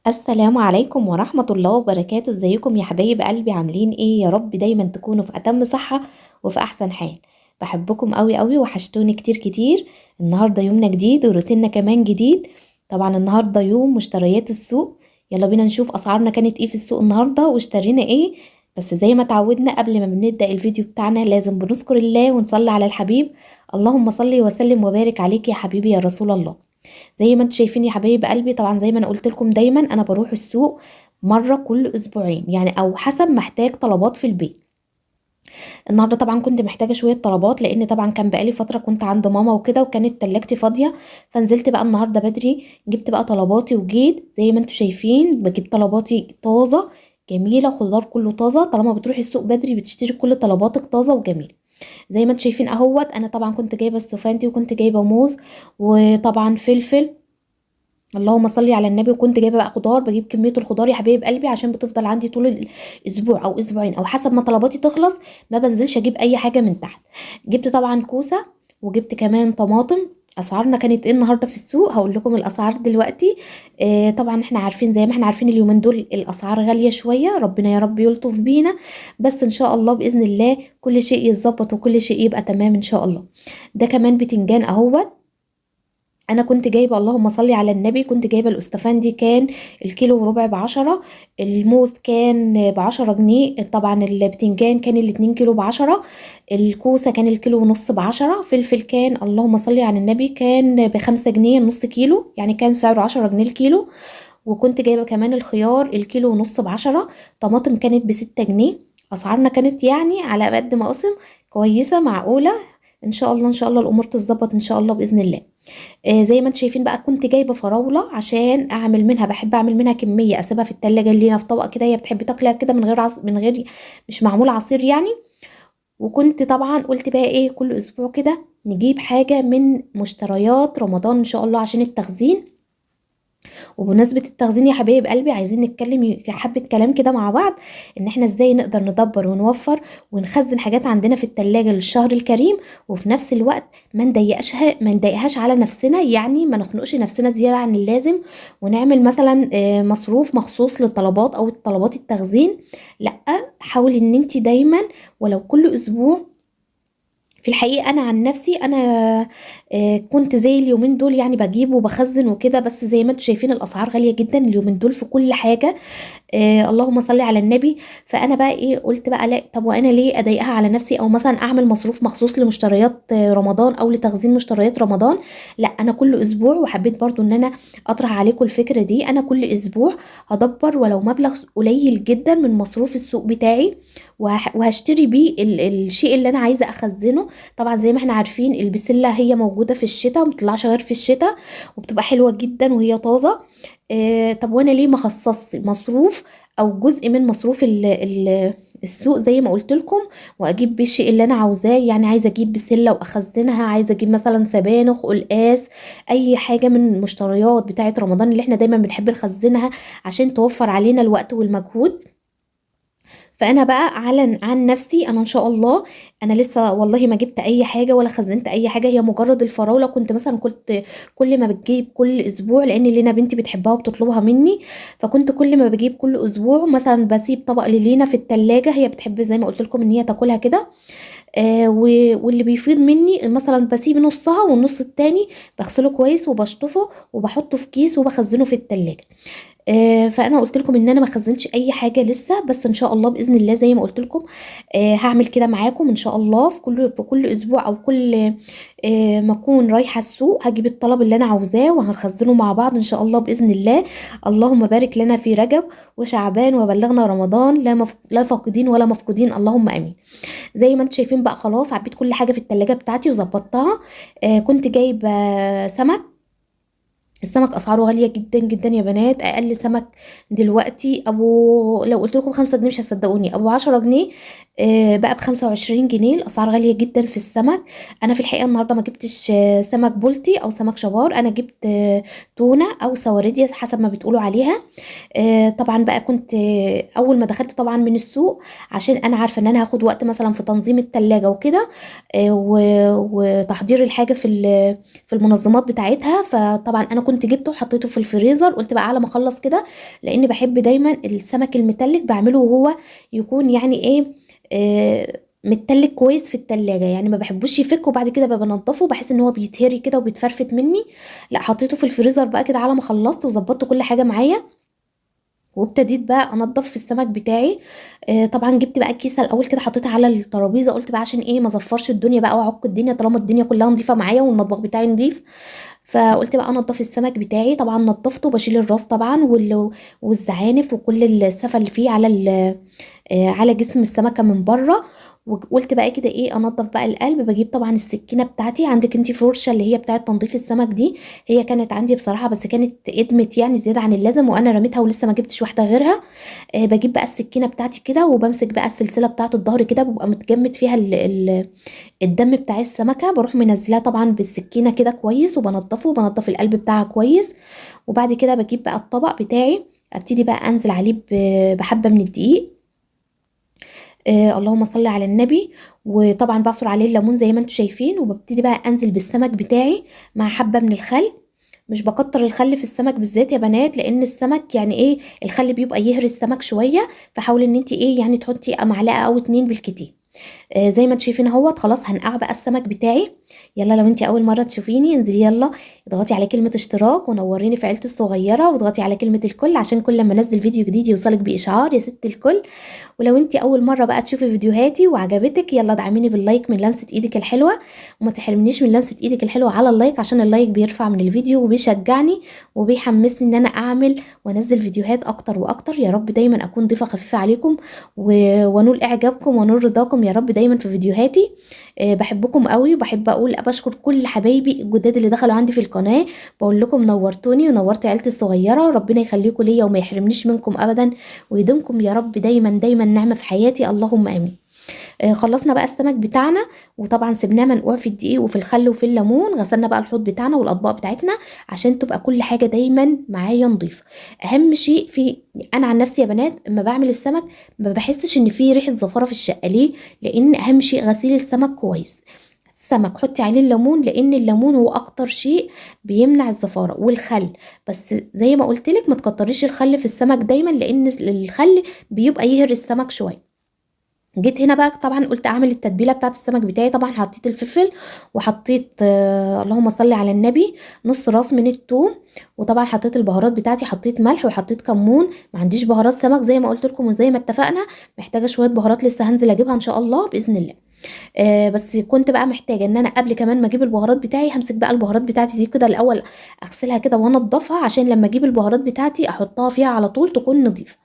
السلام عليكم ورحمة الله وبركاته. ازيكم يا حبايب قلبي؟ عاملين ايه؟ يا رب دايما تكونوا في اتم صحة وفي احسن حال. بحبكم قوي قوي، وحشتوني كتير كتير. النهاردة يومنا جديد وروتيننا كمان جديد. طبعا النهاردة يوم مشتريات السوق. يلا بينا نشوف اسعارنا كانت ايه في السوق النهاردة واشترينا ايه. بس زي ما تعودنا قبل ما بنبدأ الفيديو بتاعنا لازم بنذكر الله ونصلي على الحبيب. اللهم صل وسلم وبارك عليك يا حبيبي يا رسول الله. زي ما انتم شايفين يا حبايب قلبي، طبعا زي ما انا قلت لكم دايما انا بروح السوق مره كل اسبوعين، يعني او حسب ما احتاج طلبات في البيت. النهارده طبعا كنت محتاجه شويه طلبات، لان طبعا كان بقالي فتره كنت عند ماما وكده وكانت تلاجتي فاضيه. فنزلت بقى النهارده بدري، جبت بقى طلباتي وجيت زي ما انتم شايفين بجيب طلباتي طازه جميله، خضار كله طازه. طالما بتروحي السوق بدري بتشتري كل طلباتك طازه وجميل. زي ما انتم شايفين اهوت، انا طبعا كنت جايبه استوفانتي وكنت جايبه موز وطبعا فلفل. اللهم صلي على النبي. وكنت جايبه بقى خضار، بجيب كميه الخضار يا حبايب قلبي عشان بتفضل عندي طول الاسبوع او اسبوعين او حسب ما طلباتي تخلص. ما بنزلش اجيب اي حاجه من تحت. جبت طبعا كوسه وجبت كمان طماطم. اسعارنا كانت ايه النهارده في السوق؟ هقول لكم الاسعار دلوقتي. طبعا احنا عارفين، زي ما احنا عارفين اليومين دول الاسعار غاليه شويه، ربنا يا رب يلطف بينا. بس ان شاء الله باذن الله كل شيء يتظبط وكل شيء يبقى تمام ان شاء الله. ده كمان بتنجان اهوت. انا كنت جايبه اللهم صلي على النبي، كنت جايبه الاستفندي كان الكيلو وربع ب10. الموز كان ب10 جنيه. طبعا البتنجان كان ال2 كيلو ب10. الكوسه كان الكيلو ونص ب10. فلفل كان اللهم صلي على النبي كان ب5 جنيه نص كيلو، يعني كان سعره 10 جنيه الكيلو. وكنت جايبه كمان الخيار الكيلو ونص ب10. طماطم كانت ب6 جنيه. اسعارنا كانت يعني على قد ما اقسم كويسه معقوله. ان شاء الله ان شاء الله الامور تتظبط ان شاء الله باذن الله. زي ما انتم شايفين بقى كنت جايبه فراوله عشان اعمل منها، بحب اعمل منها كميه اسيبها في التلاجة اللي هنا في طبق كده، هي بتحب تاكلها كده من غير من غير مش معمول عصير يعني. وكنت طبعا قلت بقى ايه، كل اسبوع كده نجيب حاجه من مشتريات رمضان ان شاء الله عشان التخزين. وبمناسبة التخزين يا حبايب قلبي، عايزين نتكلم حبة كلام كده مع بعض، ان احنا ازاي نقدر ندبر ونوفر ونخزن حاجات عندنا في التلاجة للشهر الكريم، وفي نفس الوقت ما نضايقهاش على نفسنا، يعني ما نخنقش نفسنا زيادة عن اللازم. ونعمل مثلا مصروف مخصوص للطلبات او طلبات التخزين. لا، حاولي ان انت دايما ولو كل اسبوع. في الحقيقة أنا عن نفسي أنا كنت زي اليومين دول يعني بجيب وبخزن وكده، بس زي ما انتوا شايفين الأسعار غالية جدا اليومين دول في كل حاجة. اللهم صل على النبي. فانا بقى ايه، قلت بقى لا، طب وانا ليه اضايقها على نفسي، او مثلا اعمل مصروف مخصوص لمشتريات رمضان او لتخزين مشتريات رمضان. لا، انا كل اسبوع، وحبيت برضو ان انا اطرح عليكم الفكره دي، انا كل اسبوع هدبر ولو مبلغ قليل جدا من مصروف السوق بتاعي. وهشتري بيه الشيء اللي انا عايزه اخزنه. طبعا زي ما احنا عارفين البسله هي موجوده في الشتاء وما بتطلعش غير في الشتاء، وبتبقى حلوه جدا وهي طازه. طب وانا ليه ما اخصص مصروف او جزء من مصروف السوق زي ما قلت لكم، واجيب بيه الشيء اللي انا عاوزاه. يعني عايزه اجيب بسله واخزنها، عايزه اجيب مثلا سبانخ، قلقاس، اي حاجه من المشتريات بتاعه رمضان اللي احنا دايما بنحب نخزنها عشان توفر علينا الوقت والمجهود. فانا بقى عن نفسي انا ان شاء الله، انا لسه والله ما جبت اي حاجه ولا خزنت اي حاجه، هي مجرد الفراوله. كنت مثلا كل ما بتجيب كل اسبوع، لان لينا بنتي بتحبها وبتطلبها مني. فكنت كل ما بجيب كل اسبوع مثلا بسيب طبق للينا في التلاجة، هي بتحب زي ما قلت لكم ان هي تاكلها كده. واللي بيفيض مني مثلا بسيب نصها، والنص التاني بغسله كويس وبشطفه وبحطه في كيس وبخزنه في التلاجة. فانا قلت لكم ان انا ما خزنتش اي حاجه لسه، بس ان شاء الله باذن الله زي ما قلت لكم هعمل كده معاكم ان شاء الله في كل اسبوع او كل ما اكون رايحه السوق هجيب الطلب اللي انا عاوزاه وهخزنه مع بعض ان شاء الله باذن الله. اللهم بارك لنا في رجب وشعبان وبلغنا رمضان، لا فاقدين ولا مفقودين، اللهم امين. زي ما انتم شايفين بقى خلاص عبيت كل حاجه في التلاجة بتاعتي وظبطتها. كنت جايبه سمك. السمك اسعاره غاليه جدا جدا يا بنات. اقل سمك دلوقتي لو قلت لكم 5 جنيه مش هتصدقوني، ابو 10 جنيه بقى ب25 جنيه. الاسعار غاليه جدا في السمك. انا في الحقيقه النهارده ما جبتش سمك بولتي او سمك شبار، انا جبت تونه او سواردية حسب ما بتقولوا عليها. طبعا بقى كنت اول ما دخلت طبعا من السوق، عشان انا عارفه ان انا هاخد وقت مثلا في تنظيم التلاجة وكده وتحضير الحاجه في المنظمات بتاعتها. فطبعا انا كنت جبته وحطيته في الفريزر، قلت بقى على ما اخلص كده، لان بحب دايما السمك المتلج بعمله وهو يكون يعني ايه متلج كويس في التلاجة، يعني ما بحبوش يفك وبعد كده بقى بنضفه، بحس ان هو بيتهري كده وبيتفرفت مني. لا، حطيته في الفريزر بقى كده على ما خلصت وظبطت كل حاجة معايا، وابتديت بقى انضف في السمك بتاعي. طبعا جبت بقى الكيسه الاول كده حطيتها على الترابيزه، قلت بقى عشان ايه ما ازفرش الدنيا بقى واعك الدنيا طالما الدنيا كلها نظيفه معايا والمطبخ بتاعي نظيف. فقلت بقى انضف السمك بتاعي، طبعا نضفته بشيل الراس طبعا والزعانف وكل السفة اللي فيه على على جسم السمكه من بره. وقلت بقى كده ايه انضف بقى القلب، بجيب طبعا السكينه بتاعتي، عندك انتي فرشه اللي هي بتاعه تنظيف السمك دي، هي كانت عندي بصراحه بس كانت ادمت يعني زياده عن اللازم وانا رميتها ولسه ما جبتش واحده غيرها. بجيب بقى السكينه بتاعتي كده وبمسك بقى السلسله بتاعه الظهر كده، ببقى متجمد فيها الدم بتاع السمكه، بروح منزلاه طبعا بالسكينه كده كويس وبنضفه وبنضف القلب بتاعها كويس. وبعد كده بجيب بقى الطبق بتاعي، ابتدي بقى انزل عليه بحبه من الدقيق. اللهم صل على النبي. وطبعا بعصر عليه الليمون زي ما انتم شايفين، وببتدي بقى انزل بالسمك بتاعي مع حبه من الخل. مش بكتر الخل في السمك بالذات يا بنات، لان السمك يعني ايه الخل بيبقى يهري السمك شويه، فحاولي ان انت ايه يعني تحطي معلقه او اتنين بالكتير. زي ما انتم شايفين اهوت، خلاص هنقع بقى السمك بتاعي. يلا لو انت اول مره تشوفيني انزلي يلا اضغطي على كلمه اشتراك ونوريني في عيلتي الصغيره، واضغطي على كلمه الكل عشان كل ما انزل فيديو جديد يوصلك باشعار يا ست الكل. ولو انت اول مره بقى تشوفي فيديوهاتي وعجبتك، يلا دعميني باللايك من لمسه ايدك الحلوه، وما تحرمنيش من لمسه ايدك الحلوه على اللايك، عشان اللايك بيرفع من الفيديو وبيشجعني وبيحمسني ان انا اعمل وانزل فيديوهات اكتر واكتر. يا رب دايما اكون ضيفه خفيفه عليكم وانول اعجابكم ونول رضاكم يا رب دايما في فيديوهاتي. بحبكم قوي، وبحب اقول بشكر كل حبايبي الجداد اللي دخلوا عندي في القناه، بقول لكم نورتوني ونورت عيلتي الصغيره، ربنا يخليكم ليا وما يحرمنيش منكم ابدا، ويدومكم يا رب دايما دايما نعمه في حياتي، اللهم امين. خلصنا بقى السمك بتاعنا، وطبعا سيبناه منقوع في الدقيق وفي الخل وفي الليمون، غسلنا بقى الحوض بتاعنا والاطباق بتاعتنا عشان تبقى كل حاجه دايما معايا نظيفه. اهم شيء في انا عن نفسي يا بنات لما بعمل السمك ما بحسش ان فيه ريحه زفاره في الشقه، ليه؟ لان اهم شيء غسيل السمك كويس. السمك حطي عليه الليمون، لان الليمون هو اكتر شيء بيمنع الزفاره، والخل. بس زي ما قلت لك ما تكتريش الخل في السمك دايما، لان الخل بيبقى يهري السمك شويه. جيت هنا بقى طبعا قلت اعمل التتبيله بتاعه السمك بتاعي، طبعا حطيت الفلفل وحطيت اللهم صل على النبي نص راس من الثوم، وطبعا حطيت البهارات بتاعتي، حطيت ملح وحطيت كمون. ما عنديش بهارات سمك زي ما قلت لكم وزي ما اتفقنا، محتاجه شويه بهارات لسه هنزل اجيبها ان شاء الله باذن الله. بس كنت بقى محتاجه ان انا قبل كمان ما اجيب البهارات بتاعي همسك بقى البهارات بتاعتي دي كده الاول، اغسلها كده وانضفها عشان لما اجيب البهارات بتاعتي احطها فيها على طول تكون نظيفه.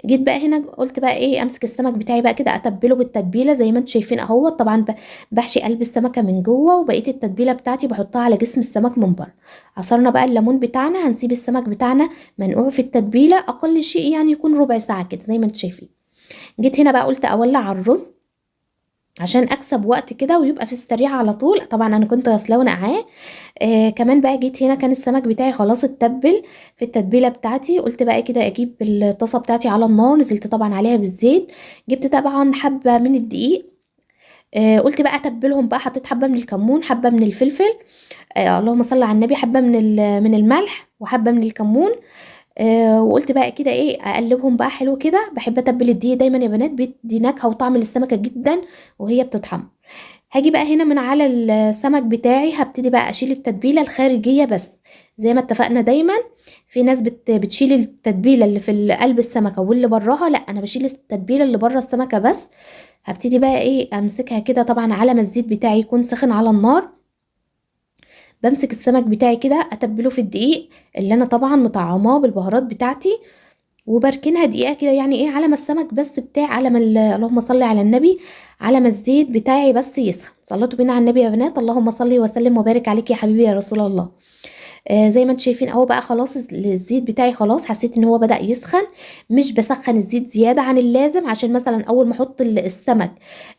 جيت بقى هنا قلت بقى ايه امسك السمك بتاعي بقى كده اتبله بالتتبيله زي ما انتم شايفين اهو، طبعا بحشي قلب السمكه من جوه، وبقيه التتبيله بتاعتي بحطها على جسم السمك من بره. عصرنا بقى الليمون بتاعنا، هنسيب السمك بتاعنا منقوع في التتبيله اقل شيء يعني يكون ربع ساعه كده زي ما انتم شايفين. جيت هنا بقى قلت اولع على الرز عشان اكسب وقت كده ويبقى في السريع على طول، طبعا انا كنت غسلاه ونقعاه. كمان بقى جيت هنا كان السمك بتاعي خلاص اتبل في التتبيله بتاعتي، قلت بقى كده اجيب الطاسه بتاعتي على النار، نزلت طبعا عليها بالزيت، جبت طبعا حبه من الدقيق. قلت بقى اتبلهم بقى، حطيت حبه من الكمون حبه من الفلفل، اللهم صل على النبي، حبه من الملح وحبه من الكمون. وقلت بقى كده ايه اقلبهم بقى حلو كده، بحب اتبل الدقيق دايما يا بنات، بيدي نكهه وطعم للسمكه جدا وهي بتتحمر. هاجي بقى هنا من على السمك بتاعي هبتدي بقى اشيل التتبيله الخارجيه بس، زي ما اتفقنا دايما. في ناس بتشيل التتبيله اللي في قلب السمكه واللي براها، لا انا بشيل التتبيله اللي بره السمكه بس. هبتدي بقى ايه امسكها كده طبعا على ما الزيت بتاعي يكون سخن على النار، بمسك السمك بتاعي كده اتبله في الدقيق اللي انا طبعا مطعماه بالبهارات بتاعتي، وبركنها دقيقه كده يعني ايه على ما السمك بس بتاعي على ما اللهم صل على النبي، على ما الزيت بتاعي بس يسخن. صلتوا بينا على النبي يا بنات، اللهم صل وسلم وبارك عليك يا حبيبي يا رسول الله. زي ما انتم شايفين اهو بقى خلاص الزيت بتاعي خلاص حسيت ان هو بدأ يسخن. مش بسخن الزيت زيادة عن اللازم عشان مثلا اول ما احط السمك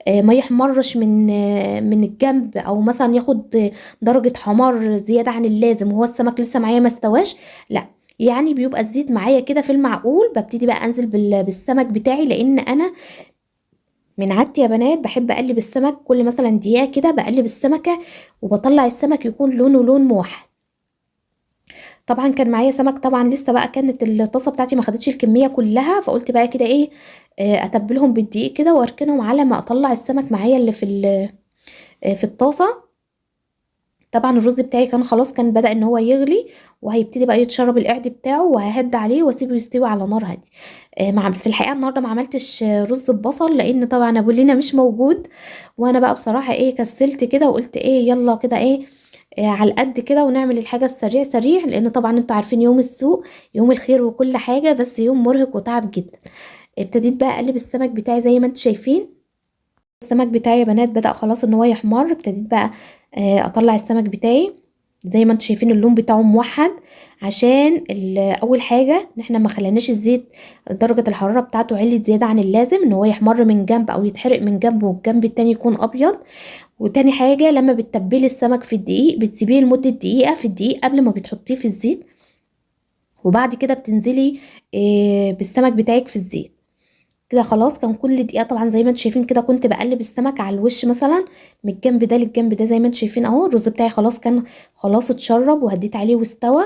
ما يحمرش من الجنب، او مثلا ياخد درجة حمار زيادة عن اللازم وهو السمك لسه معايا ما استواش، لا. يعني بيبقى الزيت معايا كده في المعقول، ببتدي بقى انزل بالسمك بتاعي، لان انا من عادتي يا بنات بحب اقلب السمك كل مثلا دقيقة كده، بقلب السمكة وبطلع السمك يكون لونه لون موحد. طبعا كان معايا سمك، طبعا لسه بقى كانت الطاسه بتاعتي ما خدتش الكميه كلها، فقلت بقى كده ايه، اتبلهم بالدقيق كده واركنهم على ما اطلع السمك معايا اللي في الطاسه. طبعا الرز بتاعي كان خلاص، كان بدأ ان هو يغلي وهيبتدي بقى يتشرب القعد بتاعه، وههد عليه واسيبه يستوي على نار هاديه. بس في الحقيقه النهارده ما عملتش رز ببصل، لان طبعا ابو لينا مش موجود. وانا بقى بصراحه ايه كسلت كده وقلت ايه يلا كده ايه، على القد كده ونعمل الحاجه السريع سريع، لان طبعا انتوا عارفين يوم السوق يوم الخير وكل حاجه، بس يوم مرهق وتعب جدا. ابتديت بقى اقلب السمك بتاعي زي ما انتوا شايفين. السمك بتاعي يا بنات بدأ خلاص ان هو يحمر. ابتديت بقى اطلع السمك بتاعي زي ما انتوا شايفين اللون بتاعه موحد، عشان اول حاجه ان احنا ما خليناش الزيت درجه الحراره بتاعته عليت زياده عن اللازم، ان هو يحمر من جنب او يتحرق من جنب والجنب التاني يكون ابيض. وتاني حاجه لما بتتبلي السمك في الدقيق بتسيبيه لمده دقيقه في الدقيق قبل ما بتحطيه في الزيت، وبعد كده بتنزلي بالسمك بتاعك في الزيت. كده خلاص كان كل دقيقه طبعا زي ما انتم شايفين كده كنت بقلب السمك على الوش مثلا من الجنب ده للجنب ده، زي ما انتم شايفين اهو الرز بتاعي خلاص كان خلاص اتشرب وهديت عليه واستوى.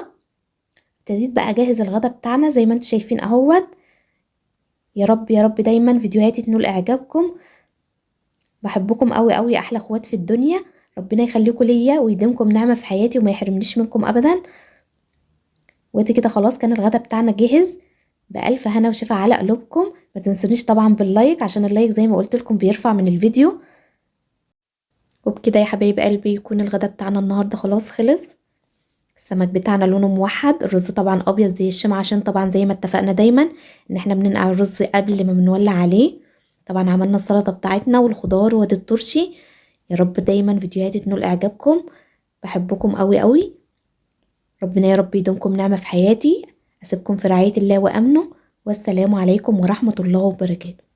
ابتديت بقى اجهز الغدا بتاعنا زي ما انتم شايفين اهوت. يا رب يا رب دايما فيديوهاتي تنول اعجابكم. بحبكم قوي قوي، احلى اخوات في الدنيا. ربنا يخليكم ليا ويديمكم نعمه في حياتي وما يحرمنيش منكم ابدا. وادي كده خلاص كان الغدا بتاعنا جهز. بألف هنا وشفا على قلوبكم. ما تنسونيش طبعا باللايك، عشان اللايك زي ما قلت لكم بيرفع من الفيديو. وبكده يا حبايب قلبي يكون الغدا بتاعنا النهارده خلاص خلص. السمك بتاعنا لونه موحد، الرز طبعا ابيض زي الشمع، عشان طبعا زي ما اتفقنا دايما ان احنا بننقع الرز قبل ما بنولع عليه. طبعا عملنا السلطه بتاعتنا والخضار وادي الترشي. يا رب دايما فيديوهاتي تنول اعجابكم. بحبكم قوي قوي. ربنا يا رب يدومكم نعمه في حياتي. اسيبكم في رعايه الله وامنه، والسلام عليكم ورحمه الله وبركاته.